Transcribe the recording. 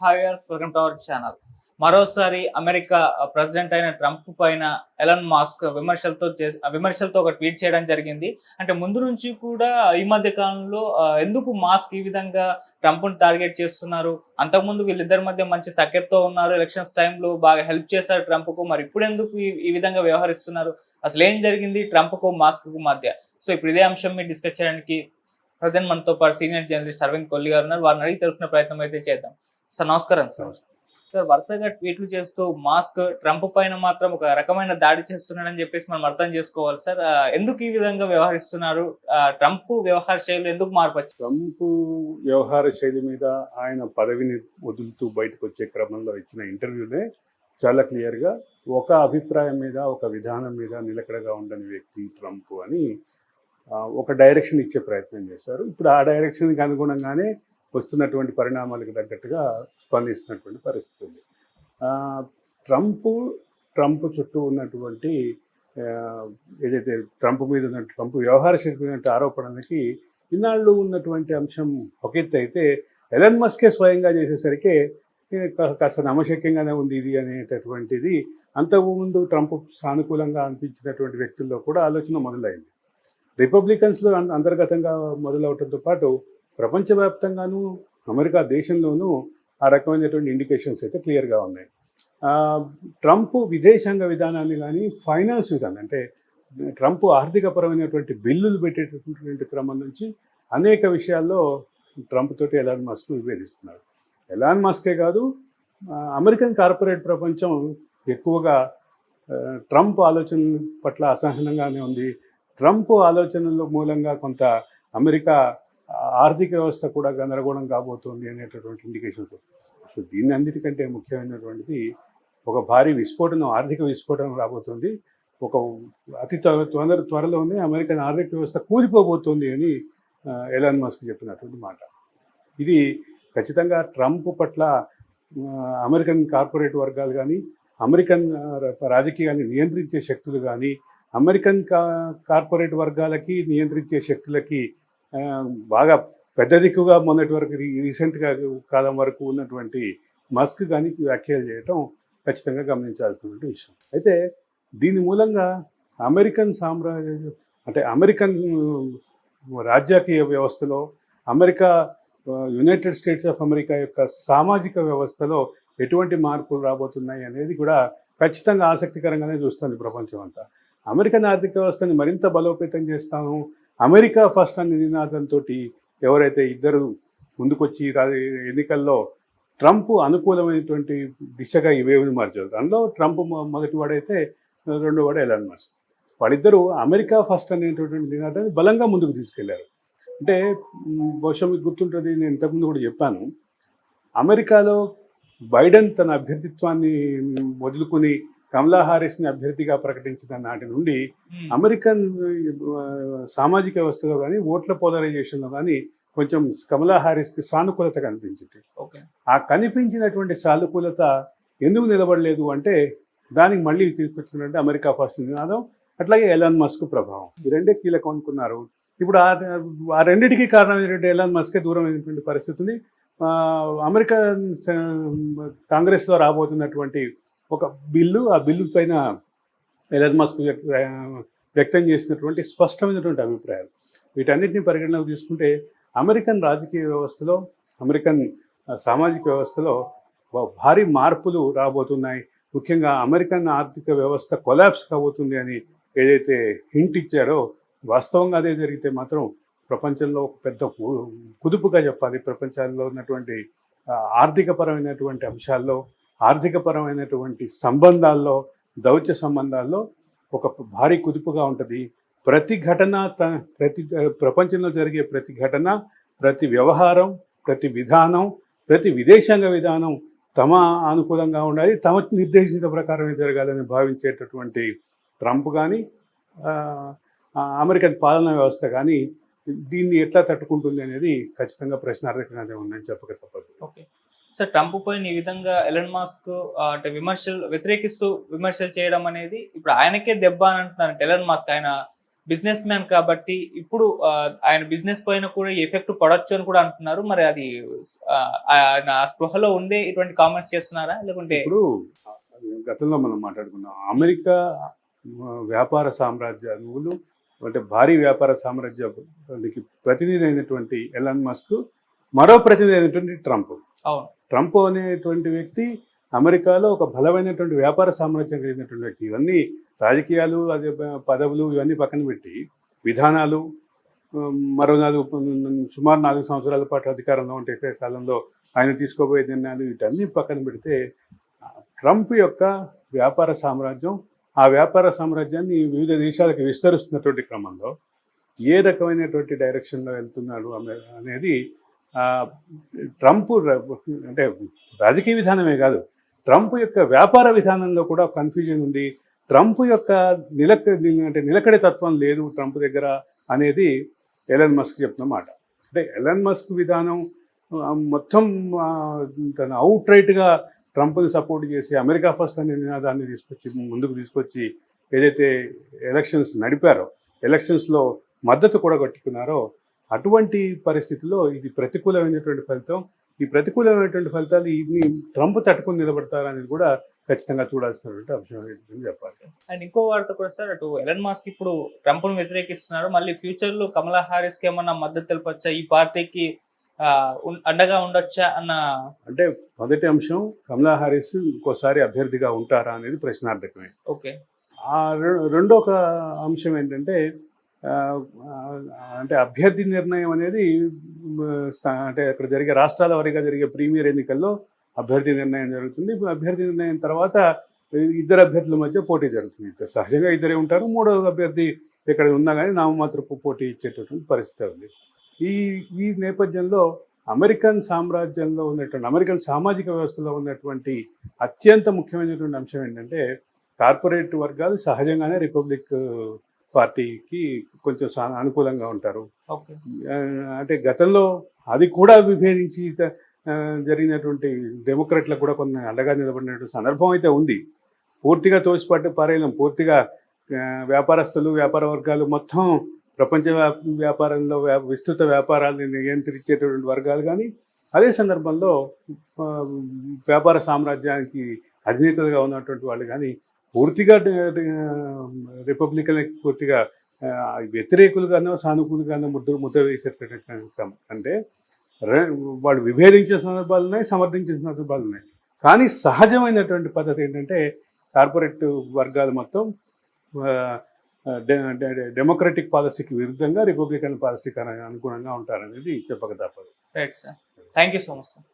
Hi welcome to our channel. మరోసారి America president అయిన Trump పైన ఎలన్ మాస్క్ విమర్శలతో ఒక ట్వీట్ చేయడం జరిగింది. అంటే ముందు నుంచి కూడా ఈ మధ్య కాలంలో ఎందుకు మాస్క్ ఈ విధంగా ట్రంప్‌ని టార్గెట్ చేస్తున్నారు? అంతకుముందు వీళ్ళిద్దరి మధ్య మంచి సఖ్యతతో ఉన్నారు. ఎలక్షన్స్ టైమ్‌లో బాగా హెల్ప్ చేశారు ట్రంప్‌కు. మరి ఇప్పుడెందుకు ఈ విధంగా వ్యవహరిస్తున్నారు? అసలేం జరిగింది ట్రంప్‌కు, మాస్క్‌కు మధ్య? సో ఇప్పుడు ఇదే అంశం మీద డిస్కస్ చేయడానికి ప్రెజెంట్ మనతో పాటు సీనియర్ జర్నలిస్ట్ అరవింద్ కొల్లి గారు ఉన్నారు. వారిని అడిగి తెలుసుకునే ప్రయత్నం అయితే చేద్దాం. సార్ నమస్కారం సార్. సార్ వరుసగా ట్వీట్లు చేస్తూ మాస్క్ ట్రంప్ పైన మాత్రం ఒక రకమైన దాడి చేస్తున్నాడని చెప్పేసి మనం అర్థం చేసుకోవాలి సార్. ఎందుకు ఈ విధంగా వ్యవహరిస్తున్నారు? ట్రంప్ వ్యవహార శైలిలో ఎందుకు మార్పొచ్చింది? ట్రంప్ వ్యవహార శైలి మీద ఆయన పదవిని వదులుతూ బయటకు వచ్చే క్రమంలో ఇచ్చిన ఇంటర్వ్యూనే చాలా క్లియర్గా ఒక అభిప్రాయం మీద, ఒక విధానం మీద నిలకడగా ఉండని వ్యక్తి ట్రంప్ అని ఒక డైరెక్షన్ ఇచ్చే ప్రయత్నం చేశారు. ఇప్పుడు ఆ డైరెక్షన్కి అనుగుణంగానే వస్తున్నటువంటి పరిణామాలకు తగ్గట్టుగా స్పందిస్తున్నటువంటి పరిస్థితి ఉంది. ట్రంప్ చుట్టూ ఉన్నటువంటి ఏదైతే ట్రంప్ మీద ఉన్న ట్రంప్ వ్యవహార శైలి ఆరోపణలకి ఇన్నాళ్ళు ఉన్నటువంటి అంశం ఒక ఎత్తు అయితే, ఎలన్ మస్కే స్వయంగా చేసేసరికి కాస్త నమ్మశక్యంగానే ఉంది ఇది అనేటటువంటిది అంతకుముందు ట్రంప్ సానుకూలంగా అనిపించినటువంటి వ్యక్తుల్లో కూడా ఆలోచన మొదలైంది. రిపబ్లికన్స్లో అంతర్గతంగా మొదలవడంతో పాటు ప్రపంచవ్యాప్తంగానూ అమెరికా దేశంలోనూ ఆ రకమైనటువంటి ఇండికేషన్స్ అయితే క్లియర్గా ఉన్నాయి. ట్రంప్ విదేశాంగ విధానాన్ని కానీ, ఫైనాన్స్ విధానం అంటే ట్రంప్ ఆర్థికపరమైనటువంటి బిల్లులు పెట్టేటటువంటి క్రమం నుంచి అనేక విషయాల్లో ట్రంప్ తోటి ఎలాన్ మస్క్ విభేదిస్తున్నారు. ఎలాన్ మస్కే కాదు, అమెరికన్ కార్పొరేట్ ప్రపంచం ఎక్కువగా ట్రంప్ ఆలోచన పట్ల అసహనంగానే ఉంది. ట్రంప్ ఆలోచనల మూలంగా కొంత అమెరికా ఆర్థిక వ్యవస్థ కూడా గందరగోళం కాబోతోంది అనేటటువంటి ఇండికేషన్స్. అసలు దీన్ని అన్నిటికంటే ముఖ్యమైనటువంటిది ఒక భారీ విస్ఫోటనం, ఆర్థిక విస్ఫోటనం రాబోతుంది. ఒక అతి త్వరలోనే అమెరికన్ ఆర్థిక వ్యవస్థ కూలిపోబోతోంది అని ఎలాన్ మస్క్ చెప్పినటువంటి మాట. ఇది ఖచ్చితంగా ట్రంప్ పట్ల అమెరికన్ కార్పొరేట్ వర్గాలు కానీ, అమెరికన్ రాజకీయాన్ని నియంత్రించే శక్తులు కానీ, అమెరికన్ కార్పొరేట్ వర్గాలకి నియంత్రించే శక్తులకి బాగా పెద్ద దిక్కుగా మొన్నటి వరకు రీసెంట్గా కాలం వరకు ఉన్నటువంటి మస్క్ కానీ వ్యాఖ్యలు చేయటం ఖచ్చితంగా గమనించాల్సినటువంటి విషయం. అయితే దీని మూలంగా అమెరికన్ అమెరికన్ రాజ్యాకీయ వ్యవస్థలో, యునైటెడ్ స్టేట్స్ ఆఫ్ అమెరికా యొక్క సామాజిక వ్యవస్థలో ఎటువంటి మార్పులు రాబోతున్నాయి అనేది కూడా ఖచ్చితంగా ఆసక్తికరంగానే చూస్తుంది ప్రపంచం అంతా. అమెరికన్ ఆర్థిక వ్యవస్థని మరింత బలోపేతం చేస్తాము, అమెరికా ఫస్ట్ అనే నినాదంతో ఎవరైతే ఇద్దరు ముందుకొచ్చి ఎన్నికల్లో ట్రంప్ అనుకూలమైనటువంటి దిశగా ఇవేమి మార్చారు. అందులో ట్రంప్ మొదటి వాడైతే రెండో వాడు ఎలాన్ మస్క్. వాళ్ళిద్దరూ అమెరికా ఫస్ట్ అనేటటువంటి నినాదాన్ని బలంగా ముందుకు తీసుకెళ్లారు. అంటే బహుశా మీకు గుర్తుంటుంది, నేను ఇంతకుముందు కూడా చెప్పాను, అమెరికాలో బైడెన్ తన అభ్యర్థిత్వాన్ని వదులుకుని కమలా హారిస్ని అభ్యర్థిగా ప్రకటించిన నాటి నుండి అమెరికన్ సామాజిక వ్యవస్థలో కానీ, ఓట్ల పోలరైజేషన్లో కానీ కొంచెం కమలా హారిస్కి సానుకూలత కనిపించింది. ఆ కనిపించినటువంటి సానుకూలత ఎందుకు నిలబడలేదు అంటే దానికి మళ్ళీ తీసుకొచ్చినట్టు అమెరికా ఫస్ట్ నినాదం, అట్లాగే ఎలాన్ మస్క్ ప్రభావం. ఈ రెండే కీలకం అనుకున్నారు. ఇప్పుడు ఆ రెండింటికి కారణం ఏంటంటే ఎలాన్ మస్కే దూరం అయినటువంటి పరిస్థితి ఉంది. అమెరికా కాంగ్రెస్లో రాబోతున్నటువంటి ఒక బిల్లు, ఆ బిల్లు పైన ఎలాన్ మస్క్ వ్యక్తం చేసినటువంటి స్పష్టమైనటువంటి అభిప్రాయాలు, వీటన్నిటిని పరిగణలోకి తీసుకుంటే అమెరికన్ రాజకీయ వ్యవస్థలో, అమెరికన్ సామాజిక వ్యవస్థలో భారీ మార్పులు రాబోతున్నాయి. ముఖ్యంగా అమెరికన్ ఆర్థిక వ్యవస్థ కొలాప్స్ కాబోతుంది అని ఏదైతే హింట్ ఇచ్చారో, వాస్తవంగా అదే జరిగితే మాత్రం ప్రపంచంలో ఒక పెద్ద కుదుపుగా చెప్పాలి. ప్రపంచంలో ఉన్నటువంటి ఆర్థికపరమైనటువంటి అంశాల్లో, ఆర్థికపరమైనటువంటి సంబంధాల్లో, దౌత్య సంబంధాల్లో ఒక భారీ కుదుపుగా ఉంటుంది. ప్రతి ఘటన, ప్రపంచంలో జరిగే ప్రతి ఘటన, ప్రతి వ్యవహారం, ప్రతి విధానం, ప్రతి విదేశాంగ విధానం తమ అనుకూలంగా ఉండాలి, తమ నిర్దేశిత ప్రకారమే జరగాలని భావించేటటువంటి ట్రంప్ కానీ, అమెరికన్ పాలనా వ్యవస్థ కానీ దీన్ని ఎట్లా తట్టుకుంటుంది అనేది ఖచ్చితంగా ప్రశ్నార్థకంగానే ఉందని చెప్పక తప్పదు. ఓకే సార్, ట్రంప్ పైన ఈ విధంగా ఎలన్ మస్క్ అంటే వ్యతిరేకిస్తూ విమర్శలు చేయడం అనేది ఇప్పుడు ఆయనకే దెబ్బ అని అంటున్నారు. ఎలన్ మస్క్ ఆయన బిజినెస్ మ్యాన్ కాబట్టి ఇప్పుడు ఆయన బిజినెస్ పైన కూడా ఎఫెక్ట్ పడొచ్చు అని కూడా అంటున్నారు. మరి అది ఆయన స్పృహలో ఉండే ఇటువంటి కామెంట్స్ చేస్తున్నారా? లేకుంటే ఇప్పుడు గతంలో మనం మాట్లాడుకున్నాం, అమెరికా వ్యాపార సామ్రాజ్యాలు అంటే భారీ వ్యాపార సామ్రాజ్యానికి ప్రతినిధి అయినటువంటి ఎలాన్ మస్క్, మరో ప్రతినిధి అయినటువంటి ట్రంప్. అవును. ట్రంప్ అనేటువంటి వ్యక్తి అమెరికాలో ఒక బలమైనటువంటి వ్యాపార సామ్రాజ్యం కలిగినటువంటి వ్యక్తి. ఇవన్నీ రాజకీయాలు, అదే పదవులు ఇవన్నీ పక్కన పెట్టి విధానాలు, మరో సుమారు 4 సంవత్సరాల పాటు అధికారంలో ఉంటే కాలంలో ఆయన తీసుకోబోయే నిర్ణయాలు వీటన్నీ పక్కన పెడితే ట్రంప్ యొక్క వ్యాపార సామ్రాజ్యం, ఆ వ్యాపార సామ్రాజ్యాన్ని వివిధ దేశాలకు విస్తరిస్తున్నటువంటి క్రమంలో ఏ రకమైనటువంటి డైరెక్షన్లో వెళ్తున్నాడు అనేది ట్రంప్ అంటే రాజకీయ విధానమే కాదు, ట్రంప్ యొక్క వ్యాపార విధానంలో కూడా కన్ఫ్యూజన్ ఉంది. ట్రంప్ యొక్క నిలకడ తత్వం లేదు ట్రంప్ దగ్గర అనేది ఎలన్ మస్క్ చెప్తున్న మాట. అంటే ఎలన్ మస్క్ విధానం మొత్తం తన అవుట్ రైట్గా ట్రంప్ని సపోర్ట్ చేసి అమెరికా ఫస్ట్ అనే నినాదాన్ని ముందుకు తీసుకొచ్చి ఏదైతే ఎలక్షన్స్ నడిపారో, ఎలక్షన్స్లో మద్దతు కూడా కొట్టుకున్నారో, అటువంటి పరిస్థితుల్లో ఇది ప్రతికూలమైనటువంటి ఫలితం. ఈ ప్రతికూలమైనటువంటి ఫలితాలు ఇవి ట్రంప్ తట్టుకుని నిలబడతారనేది కూడా ఖచ్చితంగా చూడాల్సినటువంటి అంశం అని చెప్పాలి. అండ్ ఇంకో వార్త కూడా సార్, అటు ఎలన్ మాస్క్ ఇప్పుడు ట్రంప్ను వ్యతిరేకిస్తున్నారు. మళ్ళీ ఫ్యూచర్లో కమలా హారిస్కి ఏమన్నా మద్దతు తెలపచ్చా, ఈ పార్టీకి అండగా ఉండొచ్చా అన్న అంటే మొదటి అంశం కమలా హారిస్ ఇంకోసారి అభ్యర్థిగా ఉంటారా అనేది ప్రశ్నార్థకమే. ఓకే. రెండో అంశం ఏంటంటే అంటే అభ్యర్థి నిర్ణయం అనేది అంటే అక్కడ జరిగే రాష్ట్రాల వారీగా జరిగే ప్రీమియర్ ఎన్నికల్లో అభ్యర్థి నిర్ణయం జరుగుతుంది. అభ్యర్థి నిర్ణయం తర్వాత ఇద్దరు అభ్యర్థుల మధ్య పోటీ జరుగుతుంది. సహజంగా ఇద్దరే ఉంటారు, మూడవ అభ్యర్థి ఇక్కడ ఉన్నా కానీ నామమాత్రపు పోటీ ఇచ్చేటటువంటి పరిస్థితి ఉంది. ఈ నేపథ్యంలో అమెరికన్ సామ్రాజ్యంలో ఉన్నటువంటి, అమెరికన్ సామాజిక వ్యవస్థలో ఉన్నటువంటి అత్యంత ముఖ్యమైనటువంటి అంశం ఏంటంటే కార్పొరేట్ వర్గాలు సహజంగానే రిపబ్లిక్ పార్టీకి కొంచెం అనుకూలంగా ఉంటారు. అంటే గతంలో అది కూడా విభేదించి జరిగినటువంటి డెమోక్రాట్లకు కూడా కొంత అండగా నిలబడినటువంటి సందర్భం అయితే ఉంది. పూర్తిగా తోసిపట్టు పారేయలేం. పూర్తిగా వ్యాపారస్తులు, వ్యాపార వర్గాలు మొత్తం ప్రపంచ వ్యాపారంలో విస్తృత వ్యాపారాన్ని నియంత్రించేటటువంటి వర్గాలు కానీ, అదే సందర్భంలో వ్యాపార సామ్రాజ్యానికి అధినేతలుగా ఉన్నటువంటి వాళ్ళు కానీ పూర్తిగా రిపబ్లికన్ పూర్తిగా వ్యతిరేకులుగానో సానుకూలుగానో ముద్ర వేసేటటువంటి అంటే వాళ్ళు విభేదించిన సందర్భాలు ఉన్నాయి, సమర్థించిన సందర్భాలు ఉన్నాయి. కానీ సహజమైనటువంటి పద్ధతి ఏంటంటే కార్పొరేట్ వర్గాలు మొత్తం డెమోక్రటిక్ పాలసీకి విరుద్ధంగా రిపబ్లికన్ పాలసీకి అనుగుణంగా ఉంటారనేది చెప్పక తప్పదు. Right sir, thank you so much sir.